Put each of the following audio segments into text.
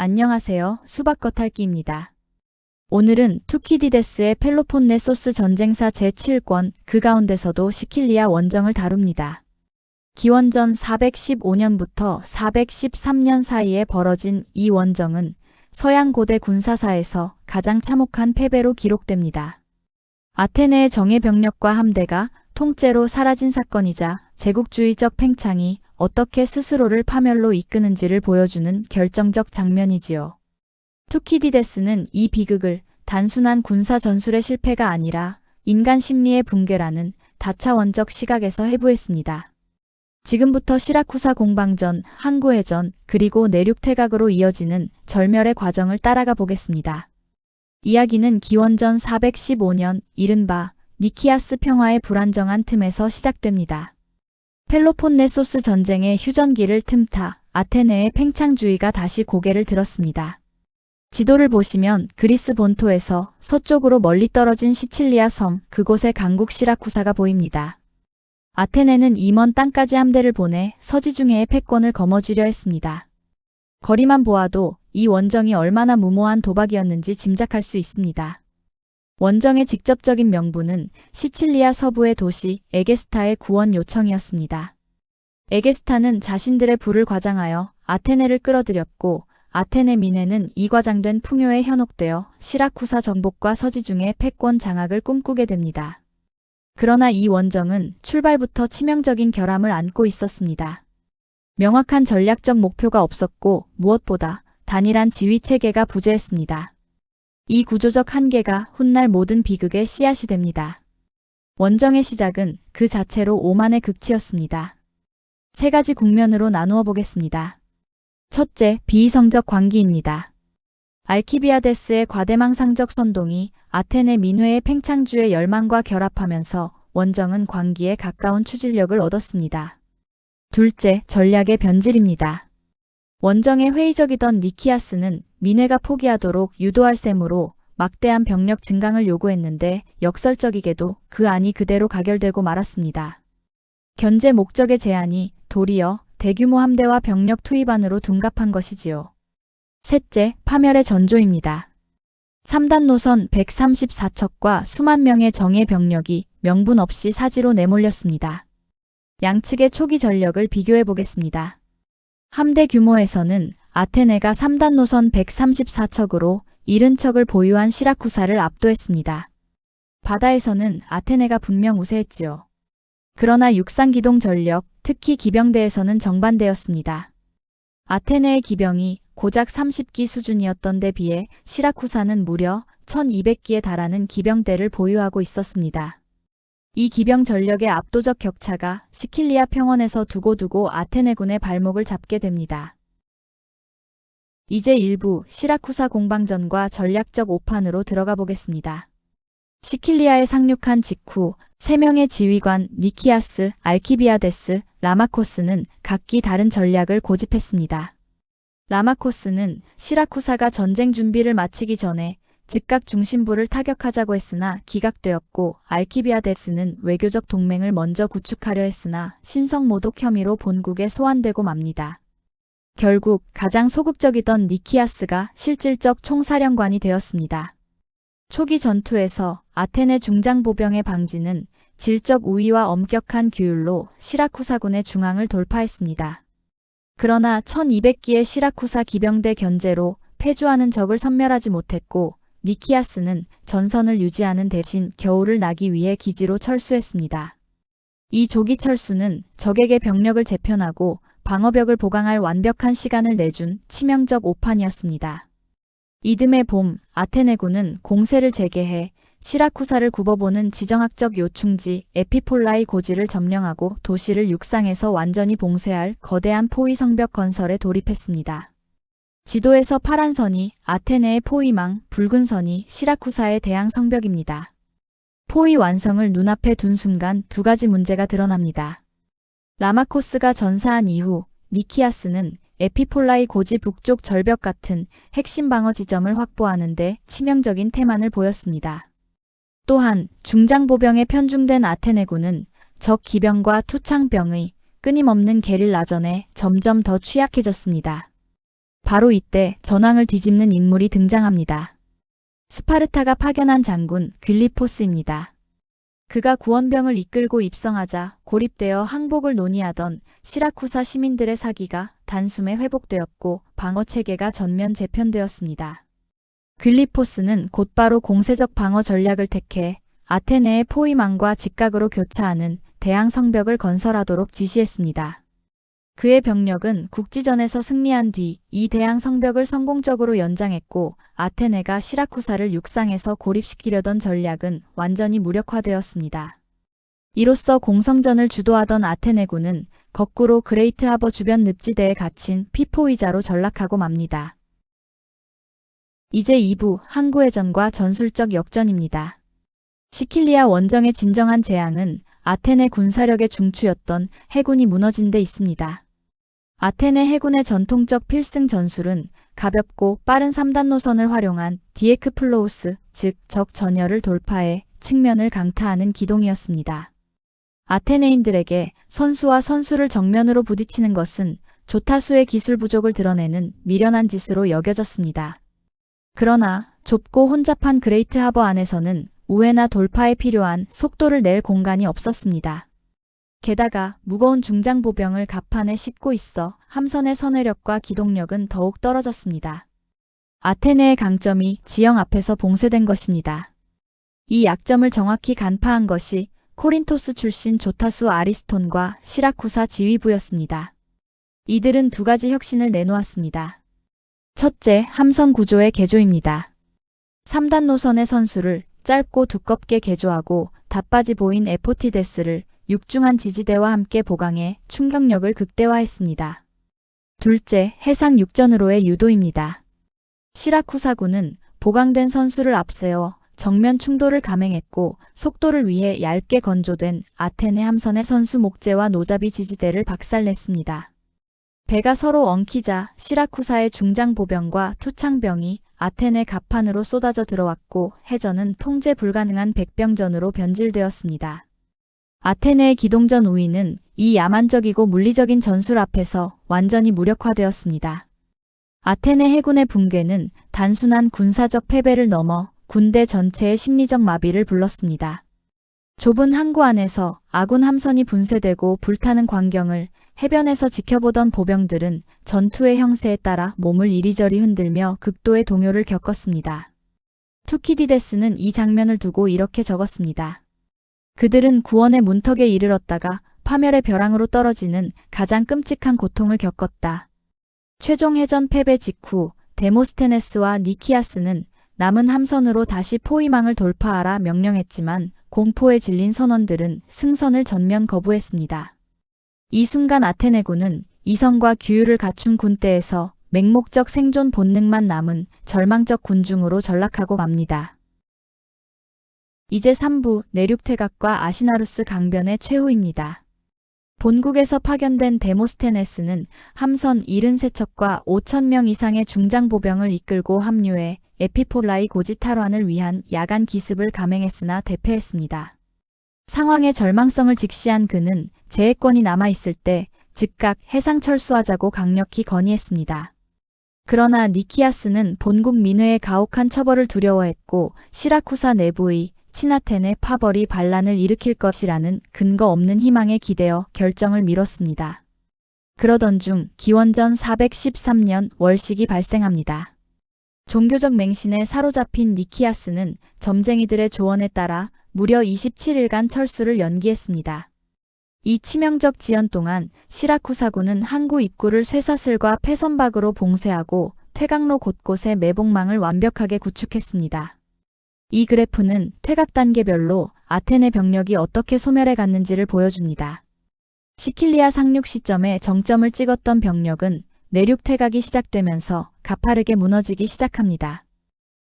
안녕하세요. 수박 겉핥기입니다. 오늘은 투키디데스의 펠로폰네소스 전쟁사 제7권 그 가운데서도 시킬리아 원정을 다룹니다. 기원전 415년부터 413년 사이에 벌어진 이 원정은 서양 고대 군사사에서 가장 참혹한 패배로 기록됩니다. 아테네의 정예 병력과 함대가 통째로 사라진 사건이자 제국주의적 팽창이 어떻게 스스로를 파멸로 이끄는지를 보여주는 결정적 장면이지요. 투키디데스는 이 비극을 단순한 군사 전술의 실패가 아니라 인간 심리의 붕괴라는 다차원적 시각에서 해부했습니다. 지금부터 시라쿠사 공방전, 항구해전, 그리고 내륙 퇴각으로 이어지는 절멸의 과정을 따라가 보겠습니다. 이야기는 기원전 415년 이른바 니키아스 평화의 불안정한 틈에서 시작됩니다. 펠로폰네소스 전쟁의 휴전기를 틈타 아테네의 팽창주의가 다시 고개를 들었습니다. 지도를 보시면 그리스 본토에서 서쪽으로 멀리 떨어진 시칠리아 섬 그곳의 강국 시라쿠사가 보입니다. 아테네는 이 먼 땅까지 함대를 보내 서지중해의 패권을 거머쥐려 했습니다. 거리만 보아도 이 원정이 얼마나 무모한 도박이었는지 짐작할 수 있습니다. 원정의 직접적인 명분은 시칠리아 서부의 도시 에게스타의 구원 요청이었습니다. 에게스타는 자신들의 부를 과장하여 아테네를 끌어들였고 아테네 민회는 이 과장된 풍요에 현혹되어 시라쿠사 정복과 서지중해 패권 장악을 꿈꾸게 됩니다. 그러나 이 원정은 출발부터 치명적인 결함을 안고 있었습니다. 명확한 전략적 목표가 없었고 무엇보다 단일한 지휘체계가 부재했습니다. 이 구조적 한계가 훗날 모든 비극의 씨앗이 됩니다. 원정의 시작은 그 자체로 오만의 극치였습니다. 세 가지 국면으로 나누어 보겠습니다. 첫째, 비이성적 관기입니다. 알키비아데스의 과대망상적 선동이 아테네 민회의 팽창주의 열망과 결합하면서 원정은 관기에 가까운 추진력을 얻었습니다. 둘째, 전략의 변질입니다. 원정에 회의적이던 니키아스는 민회가 포기하도록 유도할 셈으로 막대한 병력 증강을 요구했는데 역설적이게도 그 안이 그대로 가결되고 말았습니다. 견제 목적의 제한이 도리어 대규모 함대와 병력 투입안으로 둔갑한 것이지요. 셋째, 파멸의 전조입니다. 3단 노선 134척과 수만 명의 정예 병력이 명분 없이 사지로 내몰렸습니다. 양측의 초기 전력을 비교해 보겠습니다. 함대 규모에서는 아테네가 3단 노선 134척으로 70척을 보유한 시라쿠사를 압도했습니다. 바다에서는 아테네가 분명 우세했지요. 그러나 육상 기동 전력, 특히 기병대에서는 정반대였습니다. 아테네의 기병이 고작 30기 수준이었던 데 비해 시라쿠사는 무려 1200기에 달하는 기병대를 보유하고 있었습니다. 이 기병 전력의 압도적 격차가 시킬리아 평원에서 두고두고 아테네군의 발목을 잡게 됩니다. 이제 일부 시라쿠사 공방전과 전략적 오판으로 들어가 보겠습니다. 시킬리아에 상륙한 직후 3명의 지휘관 니키아스, 알키비아데스, 라마코스는 각기 다른 전략을 고집했습니다. 라마코스는 시라쿠사가 전쟁 준비를 마치기 전에 즉각 중심부를 타격하자고 했으나 기각되었고 알키비아데스는 외교적 동맹을 먼저 구축하려 했으나 신성모독 혐의로 본국에 소환되고 맙니다. 결국 가장 소극적이던 니키아스가 실질적 총사령관이 되었습니다. 초기 전투에서 아테네 중장보병의 방지는 질적 우위와 엄격한 규율로 시라쿠사군의 중앙을 돌파했습니다. 그러나 1200기의 시라쿠사 기병대 견제로 패주하는 적을 섬멸하지 못했고 니키아스는 전선을 유지하는 대신 겨울을 나기 위해 기지로 철수했습니다. 이 조기 철수는 적에게 병력을 재편하고 방어벽을 보강할 완벽한 시간을 내준 치명적 오판이었습니다. 이듬해 봄 아테네군은 공세를 재개해 시라쿠사를 굽어보는 지정학적 요충지 에피폴라이 고지를 점령하고 도시를 육상에서 완전히 봉쇄할 거대한 포위 성벽 건설에 돌입했습니다. 지도에서 파란 선이 아테네의 포위망, 붉은 선이 시라쿠사의 대항 성벽입니다. 포위 완성을 눈앞에 둔 순간 두 가지 문제가 드러납니다. 라마코스가 전사한 이후 니키아스는 에피폴라이 고지 북쪽 절벽 같은 핵심 방어 지점을 확보하는데 치명적인 태만을 보였습니다. 또한 중장보병에 편중된 아테네군은 적 기병과 투창병의 끊임없는 게릴라전에 점점 더 취약해졌습니다. 바로 이때 전황을 뒤집는 인물이 등장합니다. 스파르타가 파견한 장군 뷸리포스입니다. 그가 구원병을 이끌고 입성하자 고립되어 항복을 논의하던 시라쿠사 시민들의 사기가 단숨에 회복되었고 방어체계가 전면 재편되었습니다. 뷸리포스는 곧바로 공세적 방어 전략을 택해 아테네의 포위망과 직각으로 교차하는 대항 성벽을 건설하도록 지시했습니다. 그의 병력은 국지전에서 승리한 뒤 이 대항 성벽을 성공적으로 연장했고 아테네가 시라쿠사를 육상에서 고립시키려던 전략은 완전히 무력화되었습니다. 이로써 공성전을 주도하던 아테네군은 거꾸로 그레이트 하버 주변 늪지대에 갇힌 피포이자로 전락하고 맙니다. 이제 2부 항구해전과 전술적 역전입니다. 시킬리아 원정의 진정한 재앙은 아테네 군사력의 중추였던 해군이 무너진 데 있습니다. 아테네 해군의 전통적 필승 전술은 가볍고 빠른 3단 노선을 활용한 디에크플로우스, 즉 적 전열을 돌파해 측면을 강타하는 기동이었습니다. 아테네인들에게 선수와 선수를 정면으로 부딪히는 것은 조타수의 기술 부족을 드러내는 미련한 짓으로 여겨졌습니다. 그러나 좁고 혼잡한 그레이트 하버 안에서는 우회나 돌파에 필요한 속도를 낼 공간이 없었습니다. 게다가 무거운 중장보병을 갑판에 싣고 있어 함선의 선회력과 기동력은 더욱 떨어졌습니다. 아테네의 강점이 지형 앞에서 봉쇄된 것입니다. 이 약점을 정확히 간파한 것이 코린토스 출신 조타수 아리스톤과 시라쿠사 지휘부였습니다. 이들은 두 가지 혁신을 내놓았습니다. 첫째, 함선 구조의 개조입니다. 3단 노선의 선수를 짧고 두껍게 개조하고 닷바지 보인 에포티데스를 육중한 지지대와 함께 보강해 충격력을 극대화했습니다. 둘째, 해상 육전으로의 유도입니다. 시라쿠사군은 보강된 선수를 앞세워 정면 충돌을 감행했고 속도를 위해 얇게 건조된 아테네 함선의 선수 목재와 노잡이 지지대를 박살냈습니다. 배가 서로 엉키자 시라쿠사의 중장보병과 투창병이 아테네 갑판으로 쏟아져 들어왔고 해전은 통제 불가능한 백병전으로 변질되었습니다. 아테네의 기동전 우위는 이 야만적이고 물리적인 전술 앞에서 완전히 무력화되었습니다. 아테네 해군의 붕괴는 단순한 군사적 패배를 넘어 군대 전체의 심리적 마비를 불렀습니다. 좁은 항구 안에서 아군 함선이 분쇄되고 불타는 광경을 해변에서 지켜보던 보병들은 전투의 형세에 따라 몸을 이리저리 흔들며 극도의 동요를 겪었습니다. 투키디데스는 이 장면을 두고 이렇게 적었습니다. 그들은 구원의 문턱에 이르렀다가 파멸의 벼랑으로 떨어지는 가장 끔찍한 고통을 겪었다. 최종 해전 패배 직후 데모스테네스와 니키아스는 남은 함선으로 다시 포위망을 돌파하라 명령했지만 공포에 질린 선원들은 승선을 전면 거부했습니다. 이 순간 아테네군은 이성과 규율을 갖춘 군대에서 맹목적 생존 본능만 남은 절망적 군중으로 전락하고 맙니다. 이제 3부 내륙 퇴각과 아시나루스 강변의 최후입니다. 본국에서 파견된 데모스테네스는 함선 73척과 5,000명 이상의 중장보병을 이끌고 합류해 에피폴라이 고지 탈환을 위한 야간 기습을 감행했으나 대패했습니다. 상황의 절망성을 직시한 그는 제해권이 남아있을 때 즉각 해상 철수하자고 강력히 건의했습니다. 그러나 니키아스는 본국 민회의 가혹한 처벌을 두려워했고 시라쿠사 내부의 친아테네 파벌이 반란을 일으킬 것이라는 근거 없는 희망에 기대어 결정을 미뤘습니다. 그러던 중 기원전 413년 월식이 발생합니다. 종교적 맹신에 사로잡힌 니키아스는 점쟁이들의 조언에 따라 무려 27일간 철수를 연기했습니다. 이 치명적 지연 동안 시라쿠사군은 항구 입구를 쇠사슬과 패선박으로 봉쇄하고 퇴각로 곳곳에 매복망을 완벽하게 구축했습니다. 이 그래프는 퇴각 단계별로 아테네 병력이 어떻게 소멸해 갔는지를 보여줍니다. 시킬리아 상륙 시점에 정점을 찍었던 병력은 내륙 퇴각이 시작되면서 가파르게 무너지기 시작합니다.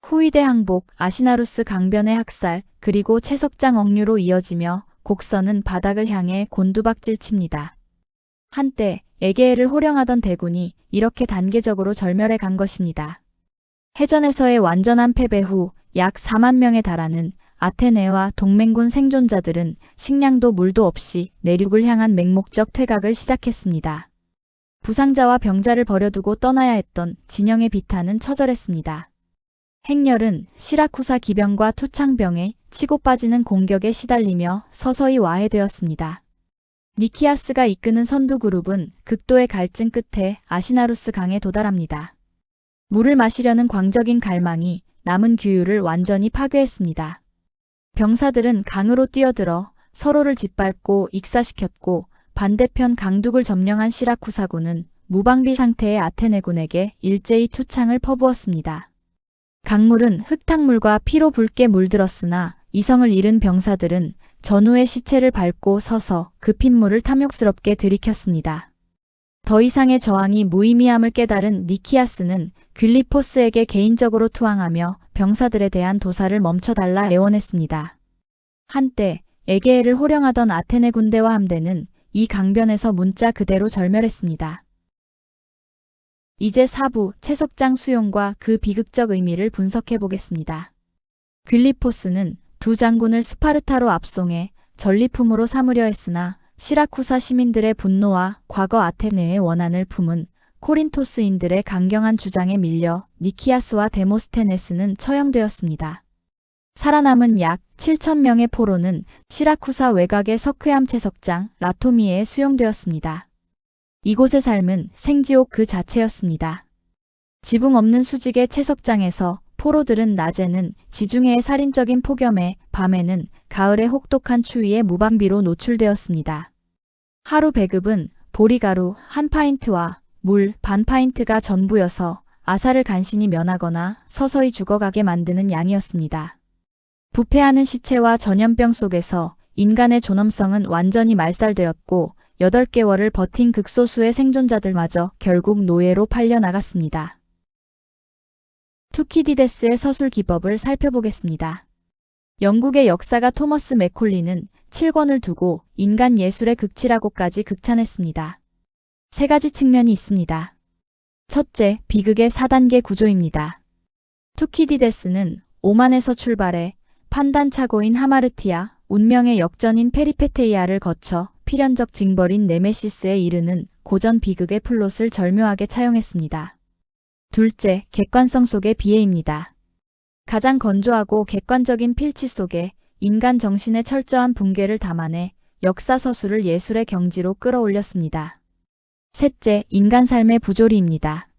후위대 항복, 아시나루스 강변의 학살, 그리고 채석장 억류로 이어지며 곡선은 바닥을 향해 곤두박질 칩니다. 한때 에게해를 호령하던 대군이 이렇게 단계적으로 절멸해 간 것입니다. 해전에서의 완전한 패배 후 약 4만 명에 달하는 아테네와 동맹군 생존자들은 식량도 물도 없이 내륙을 향한 맹목적 퇴각을 시작했습니다. 부상자와 병자를 버려두고 떠나야 했던 진영의 비탄은 처절했습니다. 행렬은 시라쿠사 기병과 투창병의 치고 빠지는 공격에 시달리며 서서히 와해되었습니다. 니키아스가 이끄는 선두 그룹은 극도의 갈증 끝에 아시나루스 강에 도달합니다. 물을 마시려는 광적인 갈망이 남은 규율을 완전히 파괴했습니다. 병사들은 강으로 뛰어들어 서로를 짓밟고 익사시켰고 반대편 강둑을 점령한 시라쿠사군은 무방비 상태의 아테네군에게 일제히 투창을 퍼부었습니다. 강물은 흙탕물과 피로 붉게 물들었으나 이성을 잃은 병사들은 전우의 시체를 밟고 서서 그 핏물을 탐욕스럽게 들이켰습니다. 더 이상의 저항이 무의미함을 깨달은 니키아스는 뷸리포스에게 개인적으로 투항하며 병사들에 대한 도살을 멈춰달라 애원했습니다. 한때 에게해를 호령하던 아테네 군대와 함대는 이 강변에서 문자 그대로 절멸했습니다. 이제 4부 채석장 수용과 그 비극적 의미를 분석해 보겠습니다. 뷸리포스는 두 장군을 스파르타로 압송해 전리품으로 삼으려 했으나 시라쿠사 시민들의 분노와 과거 아테네의 원한을 품은 코린토스인들의 강경한 주장에 밀려 니키아스와 데모스테네스는 처형되었습니다. 살아남은 약 7,000명의 포로는 시라쿠사 외곽의 석회암 채석장 라토미에에 수용되었습니다. 이곳의 삶은 생지옥 그 자체였습니다. 지붕 없는 수직의 채석장에서 포로들은 낮에는 지중해의 살인적인 폭염에, 밤에는 가을의 혹독한 추위에 무방비로 노출되었습니다. 하루 배급은 보리가루 1파인트와 물 반 파인트가 전부여서 아사를 간신히 면하거나 서서히 죽어가게 만드는 양이었습니다. 부패하는 시체와 전염병 속에서 인간의 존엄성은 완전히 말살되었고 8개월을 버틴 극소수의 생존자들마저 결국 노예로 팔려나갔습니다. 투키디데스의 서술 기법을 살펴보겠습니다. 영국의 역사가 토머스 맥콜리는 7권을 두고 인간 예술의 극치라고까지 극찬했습니다. 세 가지 측면이 있습니다. 첫째, 비극의 4단계 구조입니다. 투키디데스는 오만에서 출발해 판단차고인 하마르티아, 운명의 역전인 페리페테이아를 거쳐 필연적 징벌인 네메시스에 이르는 고전 비극의 플롯을 절묘하게 차용했습니다. 둘째, 객관성 속의 비애입니다. 가장 건조하고 객관적인 필치 속에 인간 정신의 철저한 붕괴를 담아내 역사 서술을 예술의 경지로 끌어올렸습니다. 셋째, 인간 삶의 부조리입니다.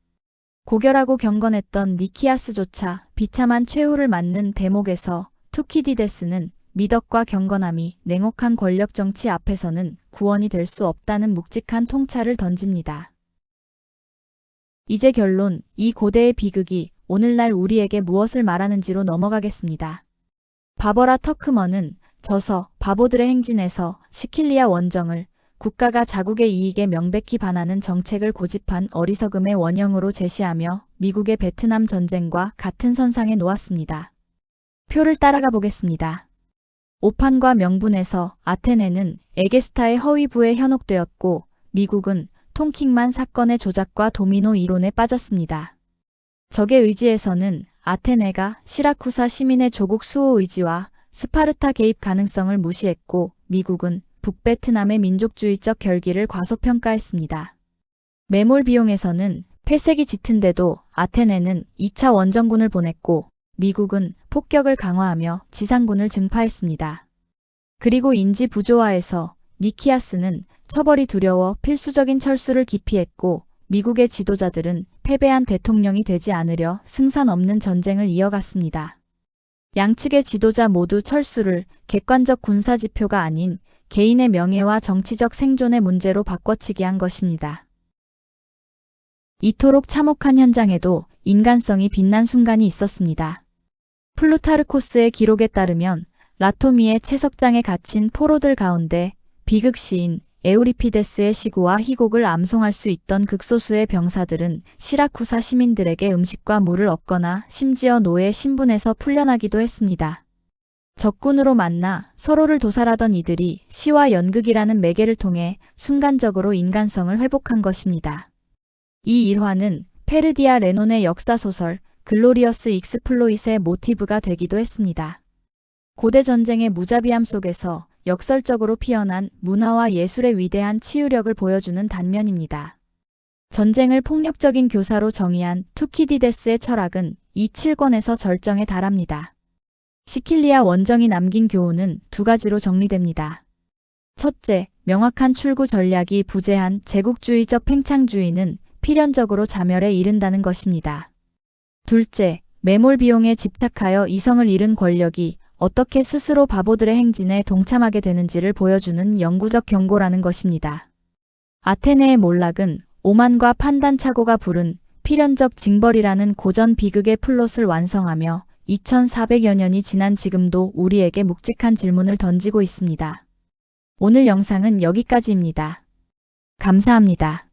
고결하고 경건했던 니키아스조차 비참한 최후를 맞는 대목에서 투키디데스는 미덕과 경건함이 냉혹한 권력 정치 앞에서는 구원이 될 수 없다는 묵직한 통찰을 던집니다. 이제 결론, 이 고대의 비극이 오늘날 우리에게 무엇을 말하는지로 넘어가겠습니다. 바버라 터크먼은 저서 바보들의 행진에서 시킬리아 원정을 국가가 자국의 이익에 명백히 반하는 정책을 고집한 어리석음의 원형으로 제시하며 미국의 베트남 전쟁과 같은 선상에 놓았습니다. 표를 따라가 보겠습니다. 오판과 명분에서 아테네는 에게스타의 허위부에 현혹되었고 미국은 통킹만 사건의 조작과 도미노 이론에 빠졌습니다. 적의 의지에서는 아테네가 시라쿠사 시민의 조국 수호 의지와 스파르타 개입 가능성을 무시했고 미국은 북베트남의 민족주의적 결기를 과소평가했습니다. 매몰 비용에서는 폐색이 짙은데도 아테네는 2차 원정군을 보냈고 미국은 폭격을 강화하며 지상군을 증파했습니다. 그리고 인지 부조화에서 니키아스는 처벌이 두려워 필수적인 철수를 기피했고 미국의 지도자들은 패배한 대통령이 되지 않으려 승산 없는 전쟁을 이어갔습니다. 양측의 지도자 모두 철수를 객관적 군사지표가 아닌 개인의 명예와 정치적 생존의 문제로 바꿔치기 한 것입니다. 이토록 참혹한 현장에도 인간성이 빛난 순간이 있었습니다. 플루타르코스의 기록에 따르면 라토미의 채석장에 갇힌 포로들 가운데 비극 시인 에우리피데스의 시구와 희곡을 암송할 수 있던 극소수의 병사들은 시라쿠사 시민들에게 음식과 물을 얻거나 심지어 노예 신분에서 풀려나기도 했습니다. 적군으로 만나 서로를 도살하던 이들이 시와 연극이라는 매개를 통해 순간적으로 인간성을 회복한 것입니다. 이 일화는 페르디아 레논의 역사소설 글로리어스 익스플로잇의 모티브가 되기도 했습니다. 고대 전쟁의 무자비함 속에서 역설적으로 피어난 문화와 예술의 위대한 치유력을 보여주는 단면입니다. 전쟁을 폭력적인 교사로 정의한 투키디데스의 철학은 이 7권에서 절정에 달합니다. 시킬리아 원정이 남긴 교훈은 두 가지로 정리됩니다. 첫째, 명확한 출구 전략이 부재한 제국주의적 팽창주의는 필연적으로 자멸에 이른다는 것입니다. 둘째, 매몰 비용에 집착하여 이성을 잃은 권력이 어떻게 스스로 바보들의 행진에 동참하게 되는지를 보여주는 영구적 경고라는 것입니다. 아테네의 몰락은 오만과 판단착오가 부른 필연적 징벌이라는 고전 비극의 플롯을 완성하며 2400여 년이 지난 지금도 우리에게 묵직한 질문을 던지고 있습니다. 오늘 영상은 여기까지입니다. 감사합니다.